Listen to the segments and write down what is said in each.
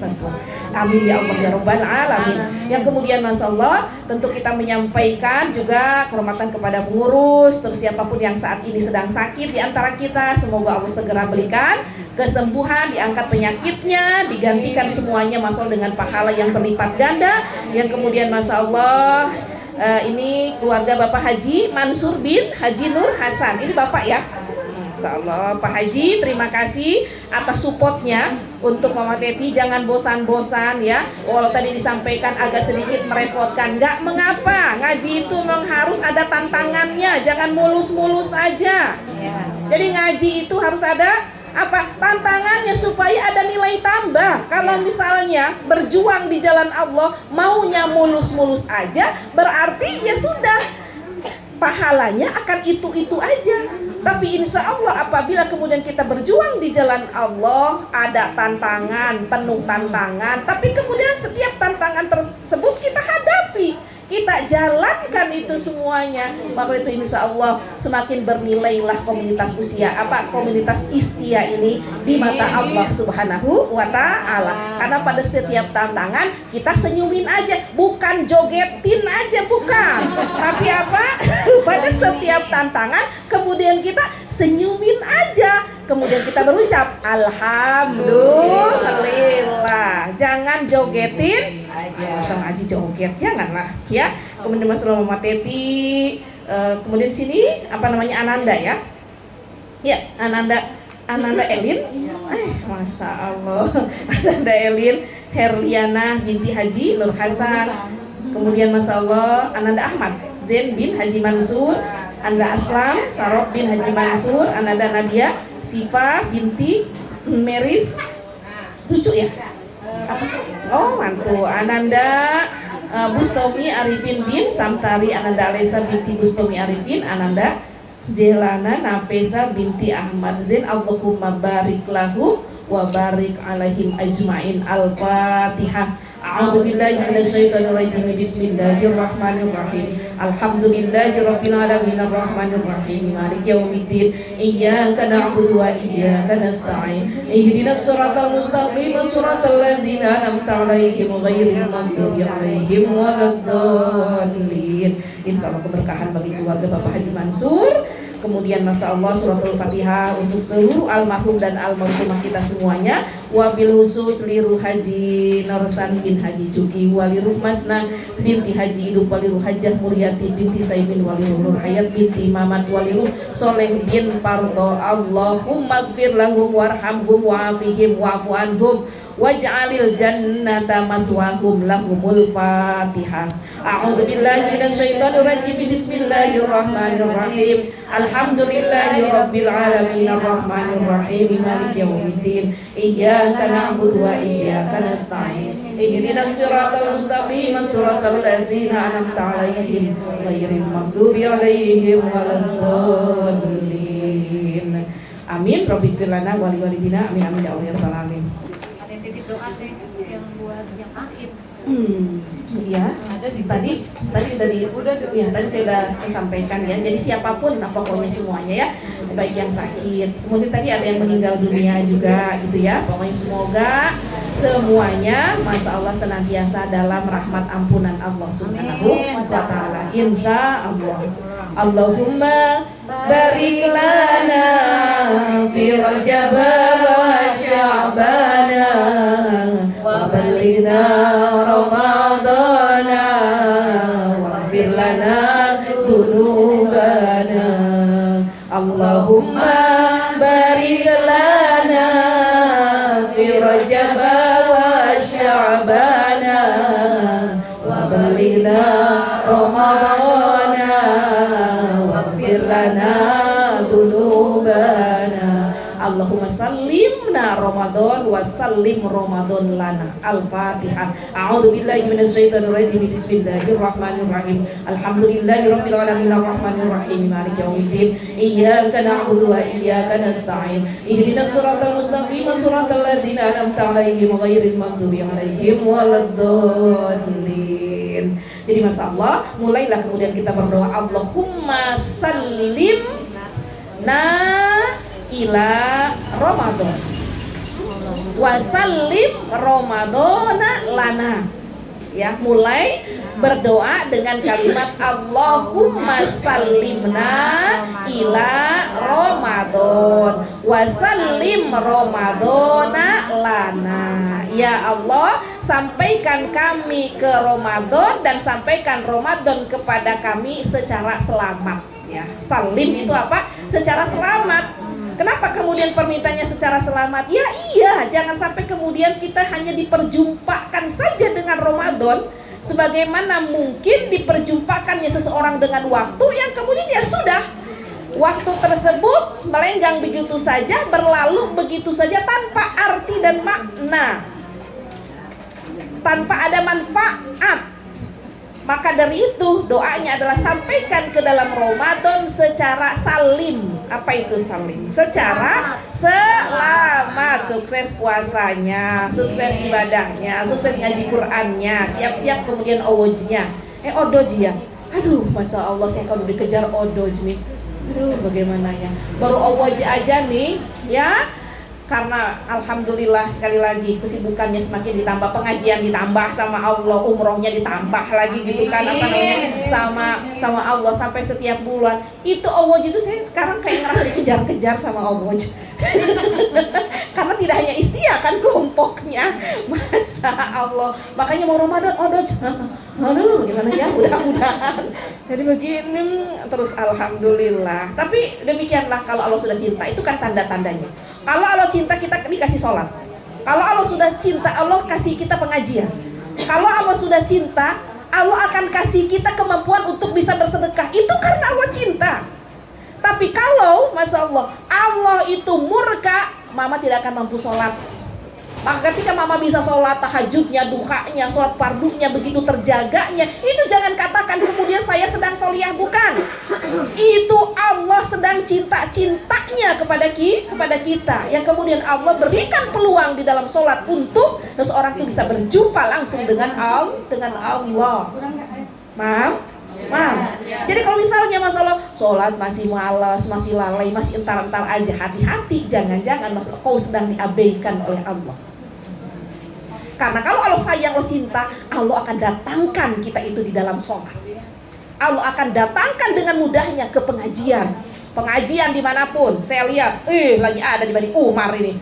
tersebut. Amin ya Allah ya Rabbal Alamin. Yang kemudian Masya Allah, tentu kita menyampaikan juga kehormatan kepada pengurus, terus siapapun yang saat ini sedang sakit di antara kita, semoga Allah segera berikan kesembuhan, diangkat penyakitnya, digantikan semuanya Masya Allah dengan pahala yang berlipat ganda. Yang kemudian Masya Allah, ini keluarga Bapak Haji Mansur bin Haji Nur Hasan. Ini Bapak ya, Masya Allah. Pak Haji, terima kasih atas supportnya untuk Mama Teti. Jangan bosan-bosan ya. Walau tadi disampaikan agak sedikit merepotkan, nggak mengapa. Ngaji itu memang harus ada tantangannya, jangan mulus-mulus aja. Jadi ngaji itu harus ada tantangannya supaya ada nilai tambah. Kalau misalnya berjuang di jalan Allah maunya mulus-mulus aja, berarti ya sudah, pahalanya akan itu-itu aja. Tapi insya Allah apabila kemudian kita berjuang di jalan Allah, ada tantangan, penuh tantangan, tapi kemudian setiap tantangan tersebut kita hadapi, kita jalankan itu semuanya, maka itu insya Allah semakin bernilailah komunitas komunitas Istia ini di mata Allah Subhanahu wa Ta'ala. Karena pada setiap tantangan kita senyumin aja, bukan jogetin aja, bukan. Tapi pada setiap tantangan kemudian kita senyumin aja, kemudian kita berucap Alhamdulillah. Jangan jogetin masa ngaji joget, janganlah ya. Kemudian masalah Mama Teti, kemudian sini Ananda ya. Ya, Ananda Elin. Masya Allah. Ananda Elin Herliana binti Haji Nur Hasan. Kemudian Masya Allah Ananda Ahmad Zain bin Haji Mansur, Anda Aslam Sarok bin Haji Mansur, Ananda Nadia Sifa binti Meris. Cucu ya? Oh mantu. Ananda Bustomi Arifin bin Samtari, Ananda Alesa binti Bustomi Arifin, Ananda Jelana Nafesa binti Ahmad Zain. Allahumma barik lahum wa barik alaihim ajma'in. Al-Fatihah. A'udzubillahi minasyaitonirrajim. Bismillahirrahmanirrahim. Alhamdulillahirabbil alamin arrahmanir rahim maliki yaumiddin. Iyyaka na'budu wa iyyaka nasta'in. Ihdinas siratal mustaqim, siratal ladzina an'amta 'alaihim ghairil maghdubi 'alaihim waladdallin. Insyaallah keberkahan bagi keluarga Bapak Haji Mansur. Kemudian Masya Allah suratul Fatihah untuk seluruh almarhum dan almarhumah kita semuanya. Wabil khusus liru Haji Narsan bin Haji Juki, waliruh Masna binti Haji Hidup, waliruh Hajah Muryati binti Saimin, waliruh Nur Hayat binti Mamat, waliruh Soleh bin Pardo. Allahumma gfir lahum warhamhum wa'afihim wa'fu anhum waj'alil jannata maswahum. Lahumul Fatihah. A'udzu billahi minasyaitonir rajim. Bismillahirrahmanirrahim. Alhamdulillahirabbil alamin arrahmanir rahim maliki yaumiddin. Iyyaka na'budu wa iyyaka nasta'in. Ihdinas siratal mustaqim, siratal ladzina an'amta 'alaihim ghairil maghdubi 'alaihim waladdallin. Amin. Rabbighfir lana wa liwalidina. Amin amin ya Allah ya rabbal alamin. Titip doa deh yang buat yang sakit. Iya. Tadi tadi saya sudah sampaikan ya. Jadi siapapun, pokoknya semuanya ya, baik yang sakit. Kemudian tadi ada yang meninggal dunia juga, gitu ya. Pokoknya semoga semuanya, Masya Allah, senantiasa dalam rahmat ampunan Allah Subhanahu wa Ta'ala. Insya Allah. Allahumma barik lana fi Rajab wa Sya'bana wa ballighna Ramadana waghfir lana dzunubana. Allahumma barik lana fi Rajab wa Sya'bana wa ballighna Ramadana waghfir lana dzunubana. Allahumma sallimna Ramadan wa sallim Ramadan lana. Al-Fatihah. A'udzu billahi minasyaitonir rajim. Bismillahirrahmanirrahim. Alhamdulillahirabbil alamin arrahmanir rahim maliki yaumiddin. Iyyaka na'budu wa iyyaka nasta'in. Ihdinas siratal mustaqim, siratal ladzina an'amta 'alaihim ghairil maghdubi 'alaihim waladdallin. Jadi Masya Allah, mulailah kemudian kita berdoa, Allahumma sallimna ila Ramadan Wasallim Ramadana lana. Ya, mulai berdoa dengan kalimat Allahumma sallimna ila Ramadan wasallim Ramadana lana. Ya Allah, sampaikan kami ke Ramadan dan sampaikan Ramadan kepada kami secara selamat. Ya, salim itu apa? Secara selamat. Kenapa kemudian permintaannya secara selamat? Ya iya, jangan sampai kemudian kita hanya diperjumpakan saja dengan Ramadan, sebagaimana mungkin diperjumpakannya seseorang dengan waktu yang kemudian ya sudah, waktu tersebut melenggang begitu saja, berlalu begitu saja tanpa arti dan makna, tanpa ada manfaat. Maka dari itu doanya adalah sampaikan ke dalam Ramadan secara salim. Apa itu salim? Secara selamat. Sukses puasanya, sukses ibadahnya, sukses ngaji Qur'annya, siap-siap kemudian owojnya. Odoj ya. Aduh, Masya Allah saya kalau dikejar odoj nih. Aduh, bagaimana ya. Baru owoj aja nih, ya. Karena alhamdulillah sekali lagi kesibukannya semakin ditambah, pengajian ditambah sama Allah, umrohnya ditambah lagi gitu kan, apa namanya, sama Allah sampai setiap bulan. Itu awaj itu saya sekarang kayak ngerasa dikejar-kejar sama awaj. Karena tidak hanya istiah kan kelompoknya. Masya Allah. Makanya mau Ramadan odoj. Aduh, gimana ya, mudah-mudahan. Jadi begini terus alhamdulillah. Tapi demikianlah kalau Allah sudah cinta, itu kan tanda-tandanya. Kalau Allah cinta, kita dikasih sholat. Kalau Allah sudah cinta, Allah kasih kita pengajian. Kalau Allah sudah cinta, Allah akan kasih kita kemampuan untuk bisa bersedekah. Itu karena Allah cinta. Tapi kalau, Masya Allah, Allah itu murka, mama tidak akan mampu sholat. Maka ketika mama bisa sholat tahajudnya, duhanya, sholat fardunya begitu terjaganya, itu jangan katakan kemudian saya sedang sholiyah, bukan. Itu Allah sedang cinta-cintanya kepada kita. Yang kemudian Allah berikan peluang di dalam sholat untuk seseorang itu bisa berjumpa langsung dengan Allah. Mam. Jadi kalau misalnya masalah sholat masih malas, masih lalai, masih entar-entar aja, hati-hati, jangan-jangan masalah kau sedang diabaikan oleh Allah. Karena kalau Allah sayang, Allah cinta, Allah akan datangkan kita itu di dalam sholat. Allah akan datangkan dengan mudahnya ke pengajian dimanapun. Saya lihat, lagi ada di Bani Umar ini.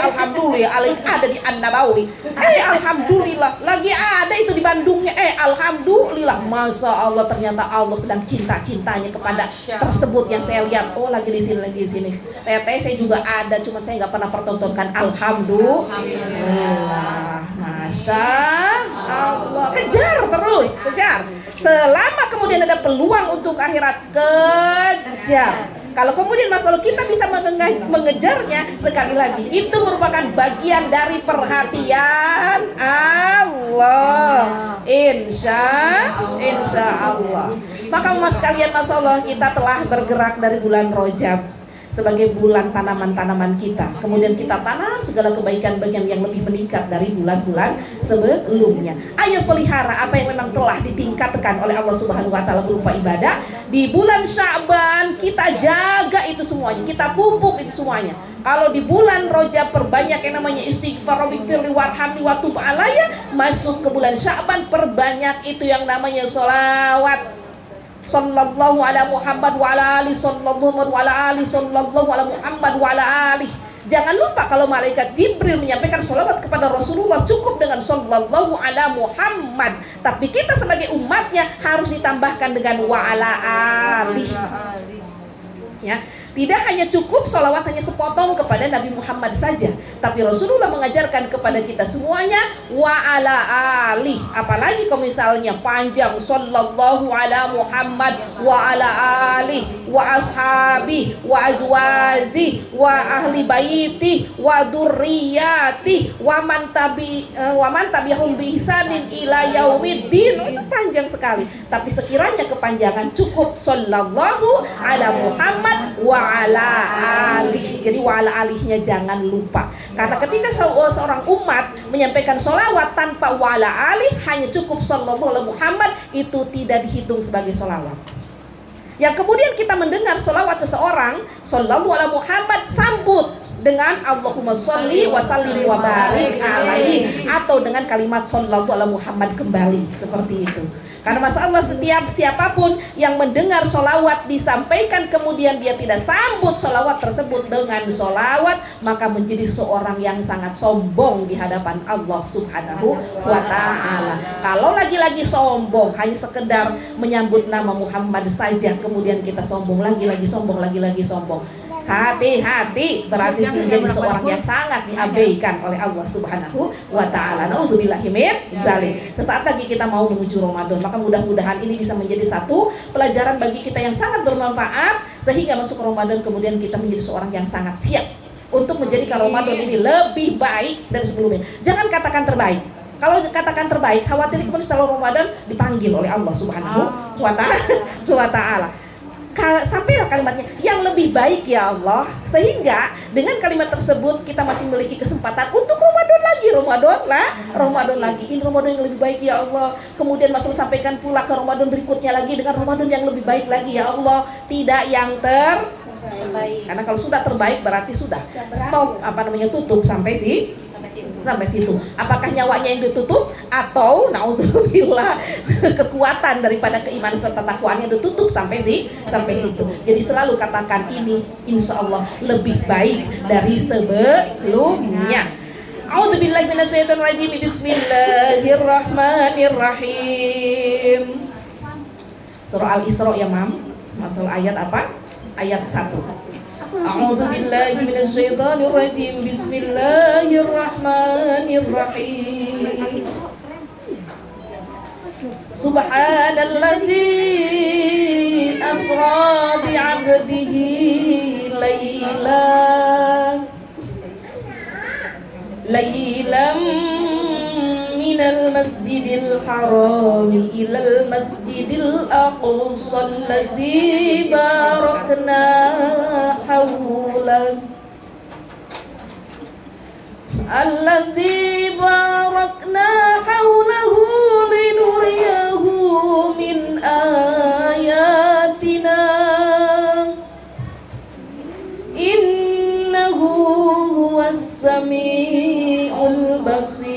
Alhamdulillah, ada di An-Nabawi. Alhamdulillah, lagi ada itu di Bandungnya. Alhamdulillah, Masya Allah, ternyata Allah sedang cinta-cintanya kepada tersebut yang saya lihat. Oh, lagi di sini. Teteh saya juga ada, cuma saya nggak pernah pertontonkan. Alhamdulillah, Masya Allah. Kejar terus, kejar. Selama kemudian ada peluang untuk akhirat, kejar. Kalau kemudian masalah kita bisa mengejarnya, sekali lagi itu merupakan bagian dari perhatian Allah. Insya Allah. Maka mas sekalian, Masya Allah, kita telah bergerak dari bulan Rajab sebagai bulan tanaman-tanaman kita. Kemudian kita tanam segala kebaikan bagian yang lebih meningkat dari bulan-bulan sebelumnya. Ayo pelihara apa yang memang telah ditingkatkan oleh Allah Subhanahu wa taala berupa ibadah. Di bulan Sya'ban kita jaga itu semuanya, kita pupuk itu semuanya. Kalau di bulan Rajab perbanyak yang namanya istighfar, rabbighfirli warhamni wa tub alayya. Masuk ke bulan Sya'ban perbanyak itu yang namanya sholawat. Sallallahu ala Muhammad wa ala ali sallallahu ala ali sallallahu ala Muhammad wa ala ali. Jangan lupa kalau malaikat Jibril menyampaikan sholawat kepada Rasulullah cukup dengan sallallahu ala Muhammad. Tapi kita sebagai umatnya harus ditambahkan dengan wa ala ali. Ya, tidak hanya cukup sholawat hanya sepotong kepada Nabi Muhammad saja, tapi Rasulullah mengajarkan kepada kita semuanya wa ala ali. Apalagi kalau misalnya panjang sallallahu ala Muhammad wa ala ali wa ashabi wa azwazi wa ahli baiti wa dzurriyyati wa man tabi'ahum bi ihsanin ila yaumiddin. Itu panjang sekali, tapi sekiranya kepanjangan cukup sallallahu ala Muhammad wa ala alih. Jadi wa ala alihnya jangan lupa. Karena ketika seorang umat menyampaikan sholawat tanpa wa ala alih, hanya cukup sallallahu ala Muhammad, itu tidak dihitung sebagai sholawat. Yang kemudian kita mendengar sholawat seseorang sallallahu ala Muhammad, sambut dengan Allahumma sholli wa sallim wa barik alaihi, atau dengan kalimat shollallahu ala Muhammad kembali, seperti itu. Karena Masya Allah, setiap siapapun yang mendengar sholawat disampaikan kemudian dia tidak sambut sholawat tersebut dengan sholawat, maka menjadi seorang yang sangat sombong di hadapan Allah Subhanahu wa ta'ala. Kalau lagi-lagi sombong hanya sekedar menyambut nama Muhammad saja, kemudian kita sombong lagi-lagi sombong, lagi-lagi sombong, hati-hati, berarti menjadi seorang yang sangat diabaikan oleh Allah Subhanahu wa ta'ala. Nauzubillahi min dzalik. Sesaat lagi kita mau menuju Ramadan, maka mudah-mudahan ini bisa menjadi satu pelajaran bagi kita yang sangat bermanfaat, sehingga masuk Ramadan kemudian kita menjadi seorang yang sangat siap untuk menjadikan Ramadan ini lebih baik dari sebelumnya. Jangan katakan terbaik. Kalau katakan terbaik, khawatir kemudian setelah Ramadan dipanggil oleh Allah Subhanahu wa ta'ala. Sampailah kalimatnya yang lebih baik ya Allah, sehingga dengan kalimat tersebut kita masih memiliki kesempatan untuk Ramadan lagi. Ini Ramadan yang lebih baik ya Allah. Kemudian masuk sampaikan pula ke Ramadan berikutnya lagi dengan Ramadan yang lebih baik lagi ya Allah, tidak yang terbaik. Karena kalau sudah terbaik berarti sudah stop, tutup sampai situ. Apakah nyawanya yang ditutup atau naudzubillah kekuatan daripada keimanan serta takwanya ditutup sampai situ. Jadi selalu katakan ini insya Allah lebih baik dari sebelumnya. A'udzubillahi minasyaitonir rajim. Bismillahirrahmanirrahim. Surah Al-Isra ya Mam. Masalah ayat apa? Ayat 1. A'udzu billahi minasyaitonir rajim. Bismillahirrahmanirrahim. Subhanalladzi asra bi'abdihi laylan minal masjidil haram ilal masjidil aqsa alladzi barakna hawlahu linuriyahu min ayatina innahu huwas sami'ul basir.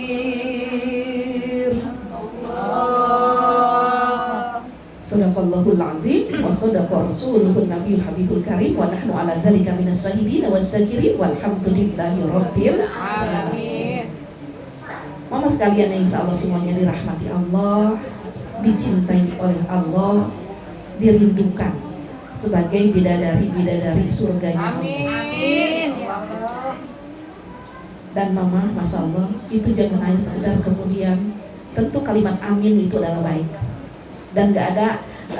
Sadaqallahul azim wa sadaqa rasuluhun nabiyul habibul karim wa nahnu ala dzalika minas syahidin wasyakirin walhamdulillahi rabbil alamin. Mama sekalian yang insyaallah semuanya dirahmati Allah, dicintai oleh Allah, dirindukan sebagai bidadari-bidadari surganya. Amin. Dan Mama, Masya Allah, itu jangan hanya sekedar kemudian, tentu kalimat amin itu adalah baik dan gak ada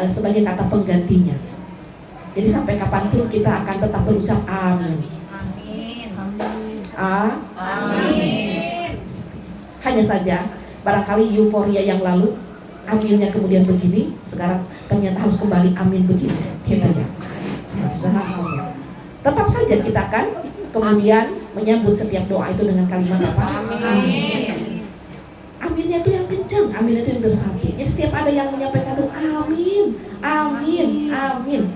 sebagai kata penggantinya. Jadi sampai kapanpun kita akan tetap berucap amin. Amin. Hanya saja barangkali euforia yang lalu aminnya kemudian begini, sekarang ternyata harus kembali amin begini. Hebatnya. Tetap saja kita akan kemudian menyambut setiap doa itu dengan kalimat apa? Amin. Aminnya itu yang kencang, amin itu yang bersapi. Jadi setiap ada yang menyampaikan doa amin, amin, amin.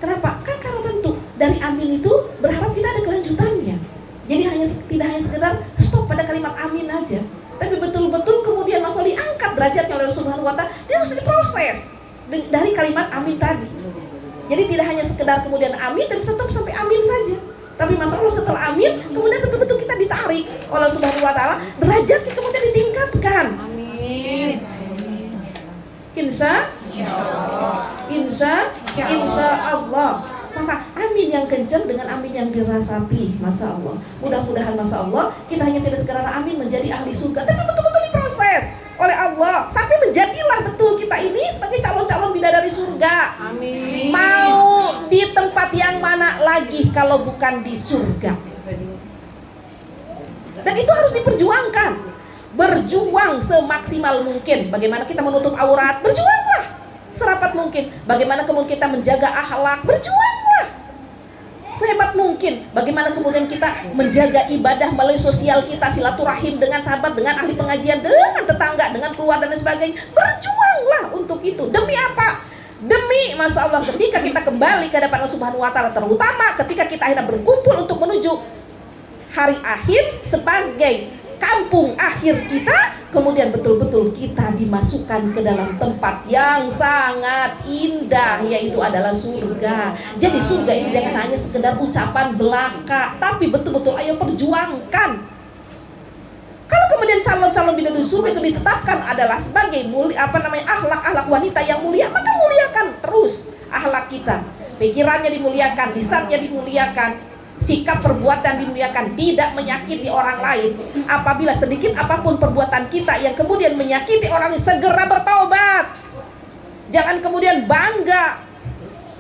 Kenapa? Kan karena tentu dari amin itu berharap kita ada kelanjutannya. Jadi tidak hanya sekedar stop pada kalimat amin aja, tapi betul-betul kemudian masuk diangkat derajatnya oleh Subhanahu wa ta'ala. Dia harus diproses dari kalimat amin tadi. Jadi tidak hanya sekedar kemudian amin dan stop sampai amin saja. Tapi Masya Allah setelah amin, kemudian betul-betul kita ditarik oleh Subhanahu wa ta'ala, derajatnya kemudian ditingkatkan. Amin. Insya Allah. Maka amin yang kencang dengan amin yang dirasapi, Masya Allah. Mudah-mudahan Masya Allah kita hanya tidak sekedar amin menjadi ahli surga, tapi betul-betul diproses oleh Allah sampai menjadilah betul kita ini sebagai calon-calon bidadari surga. Amin. Mau di tempat yang mana lagi kalau bukan di surga? Dan itu harus diperjuangkan. Berjuang semaksimal mungkin. Bagaimana kita menutup aurat? Berjuanglah serapat mungkin. Bagaimana kemudian kita menjaga akhlak? Berjuanglah sehebat mungkin. Bagaimana kemudian kita menjaga ibadah melalui sosial kita, silaturahim dengan sahabat, dengan ahli pengajian, dengan tetangga, dengan keluarga dan sebagainya. Berjuanglah untuk itu. Demi apa? Demi Masya Allah ketika kita kembali ke hadapan Allah Subhanahu wa ta'ala, terutama ketika kita akhirnya berkumpul untuk menuju hari akhir sebagai kampung akhir kita, kemudian betul-betul kita dimasukkan ke dalam tempat yang sangat indah, yaitu adalah surga. Jadi surga ini jangan hanya sekedar ucapan belaka, tapi betul-betul ayo perjuangkan. Kalau kemudian calon-calon bidadari surga itu ditetapkan adalah sebagai akhlak-akhlak wanita yang mulia, maka muliakan terus akhlak kita. Pikirannya dimuliakan, lisannya dimuliakan, sikap perbuatan dimuliakan, tidak menyakiti orang lain. Apabila sedikit apapun perbuatan kita yang kemudian menyakiti orang lain, segera bertaubat. Jangan kemudian bangga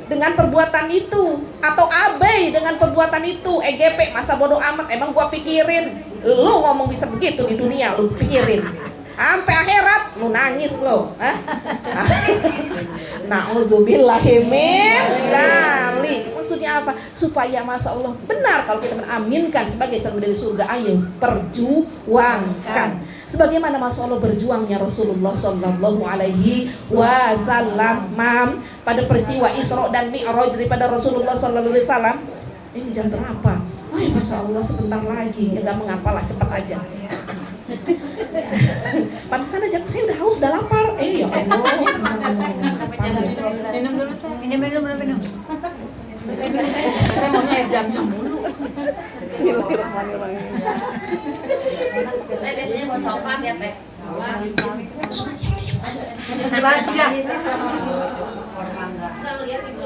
dengan perbuatan itu, atau abai dengan perbuatan itu. EGP, masa bodoh amat, emang gua pikirin. Lu ngomong bisa begitu di dunia, lu pikirin. Sampai akhirat lu nangis lo. Na'udzubillahi min dzalik. Maksudnya apa? Supaya Masya Allah benar kalau kita mengaminkan sebagai calon dari surga, ayo perjuangkan. Sebagaimana Masya Allah berjuangnya Rasulullah Sallallahu Alaihi Wasallam pada peristiwa Isra dan Mi'raj daripada Rasulullah Sallallahu Alaihi Wasallam. Ini jam berapa? Oh ya Masya Allah sebentar lagi. Ya gak mengapa lah, cepat aja. Pantesan aja saya udah haus, udah lapar. Ya Allah, Minum dulu tuh. Minum. Saya maunya jam-jam dulu. Bismillahirrahmanirrahim. Biasanya mau coklat ya, Teh. Jelas ya.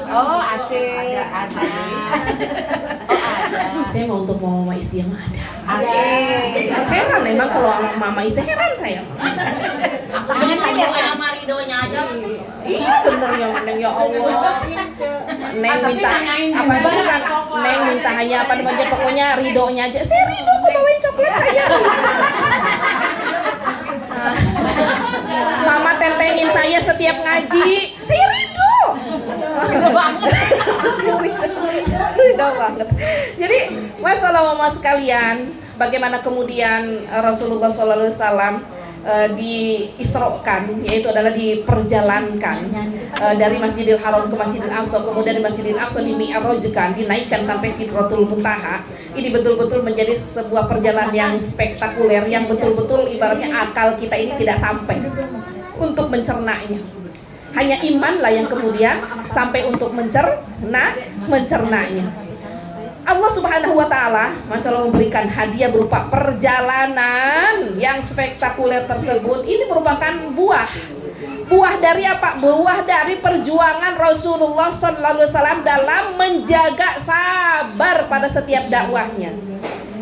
Oh, asik. Ada. Oh, ada. Saya mau untuk mama istri yang ada. Asik. Heran memang kalau mama istri, heran saya. Jangan tanya sama Ridonya aja. Iya bener ya Neng, ya Allah. Neng minta apa itu kan? Neng minta hanya apa namanya, pokoknya ridhonya aja. Saya ridho kok bawain coklat saya. Mama tentengin saya setiap ngaji. Saya ridho. Ridho banget. Jadi masalah mama sekalian, bagaimana kemudian Rasulullah SAW diisrokan, yaitu adalah diperjalankan dari Masjidil Haram ke Masjidil Aqsa, kemudian dari Masjidil Aqsa dimi'rajkan, dinaikkan sampai Sidratul Muntaha. Ini betul-betul menjadi sebuah perjalanan yang spektakuler, yang betul-betul ibaratnya akal kita ini tidak sampai untuk mencernanya. Hanya imanlah yang kemudian sampai untuk mencernanya. Allah Subhanahu wa Ta'ala Masya Allah memberikan hadiah berupa perjalanan yang spektakuler tersebut. Ini merupakan buah dari apa? Buah dari perjuangan Rasulullah Sallallahu Alaihi Wasallam dalam menjaga sabar pada setiap dakwahnya.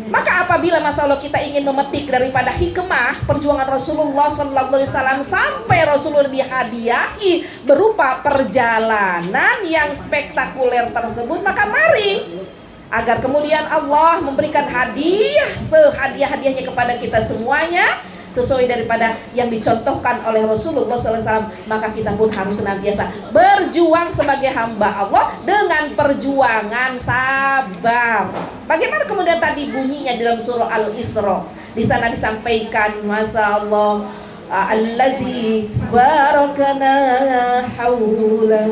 Maka apabila Masya Allah kita ingin memetik daripada hikmah perjuangan Rasulullah Sallallahu Alaihi Wasallam sampai Rasulullah dihadiahi berupa perjalanan yang spektakuler tersebut, maka mari agar kemudian Allah memberikan hadiah sehadiah-hadiahnya kepada kita semuanya sesuai daripada yang dicontohkan oleh Rasulullah SAW. Maka kita pun harus senantiasa berjuang sebagai hamba Allah dengan perjuangan sabar. Bagaimana kemudian tadi bunyinya dalam surah Al-Isra? Di sana disampaikan, Masya Allah, alladzi barakana haula.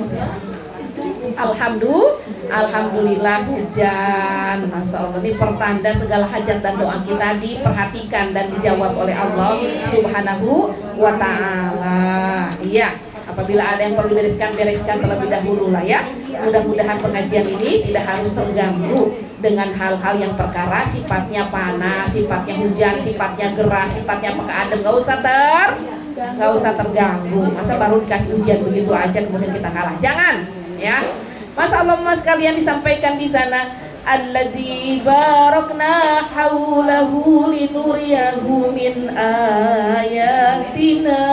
Alhamdulillah hujan. Masya Allah, ini pertanda segala hajat dan doa kita diperhatikan dan dijawab oleh Allah Subhanahu wa Ta'ala. Iya, apabila ada yang perlu bereskan terlebih dahulu lah ya. Mudah-mudahan pengajian ini tidak harus terganggu dengan hal-hal yang perkara sifatnya panas, sifatnya hujan, sifatnya gerah, sifatnya adem. Gak usah terganggu. Masa baru dikasih ujian begitu aja kemudian kita kalah? Jangan. Ya, Masya Allah mas kalian disampaikan di sana, alladzi barakna haulahu linuriyahu min ayatina.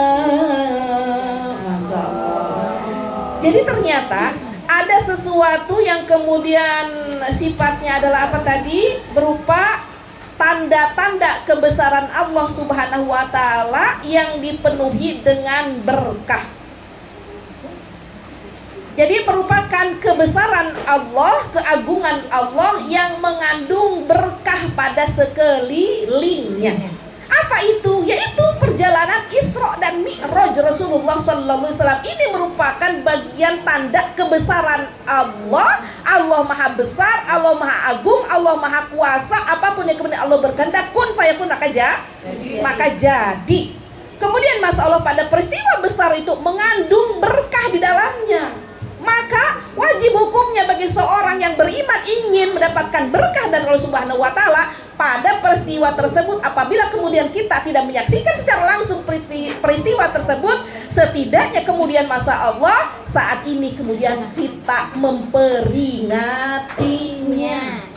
Masya Allah. Jadi ternyata ada sesuatu yang kemudian sifatnya adalah apa tadi? Berupa tanda-tanda kebesaran Allah Subhanahu wa Ta'ala yang dipenuhi dengan berkah. Jadi merupakan kebesaran Allah, keagungan Allah yang mengandung berkah pada sekelilingnya. Apa itu? Yaitu perjalanan Isra dan Mi'raj Rasulullah Sallallahu Alaihi Wasallam. Ini merupakan bagian tanda kebesaran Allah Allah maha besar, Allah maha agung, Allah maha kuasa. Apapun yang kemudian Allah berkehendak, kun fayakun, maka jadi. Kemudian Masya Allah, pada peristiwa besar itu mengandung berkah di dalamnya. Maka wajib hukumnya bagi seorang yang beriman ingin mendapatkan berkah dari Allah Subhanahu wa Ta'ala pada peristiwa tersebut. Apabila kemudian kita tidak menyaksikan secara langsung peristiwa tersebut, setidaknya kemudian Masya Allah saat ini kemudian kita memperingatinya.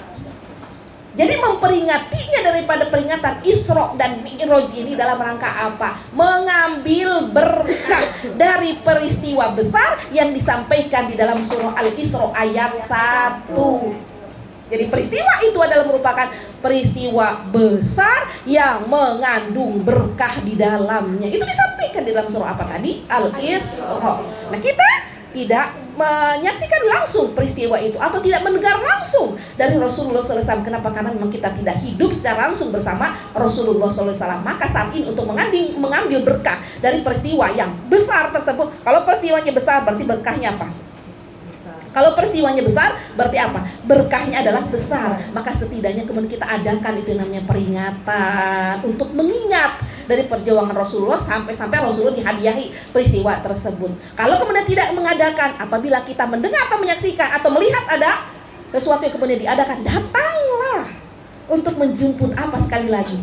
Jadi memperingatinya daripada peringatan Isra dan Mi'raj ini dalam rangka apa? Mengambil berkah dari peristiwa besar yang disampaikan di dalam surah Al-Isra ayat 1. Jadi peristiwa itu adalah merupakan peristiwa besar yang mengandung berkah di dalamnya. Itu disampaikan di dalam surah apa tadi? Al-Isra. Nah, kita tidak menyaksikan langsung peristiwa itu atau tidak mendengar langsung dari Rasulullah SAW. Kenapa? Karena memang kita tidak hidup secara langsung bersama Rasulullah SAW. Maka saat ini untuk mengambil berkah dari peristiwa yang besar tersebut. Kalau peristiwanya besar berarti berkahnya apa? Kalau peristiwanya besar berarti apa? Berkahnya adalah besar. Maka setidaknya kemudian kita adakan itu namanya peringatan untuk mengingat dari perjuangan Rasulullah sampai Rasulullah dihadiahi peristiwa tersebut. Kalau kemudian tidak mengadakan, apabila kita mendengar atau menyaksikan atau melihat ada sesuatu yang kemudian diadakan, datanglah untuk menjemput apa sekali lagi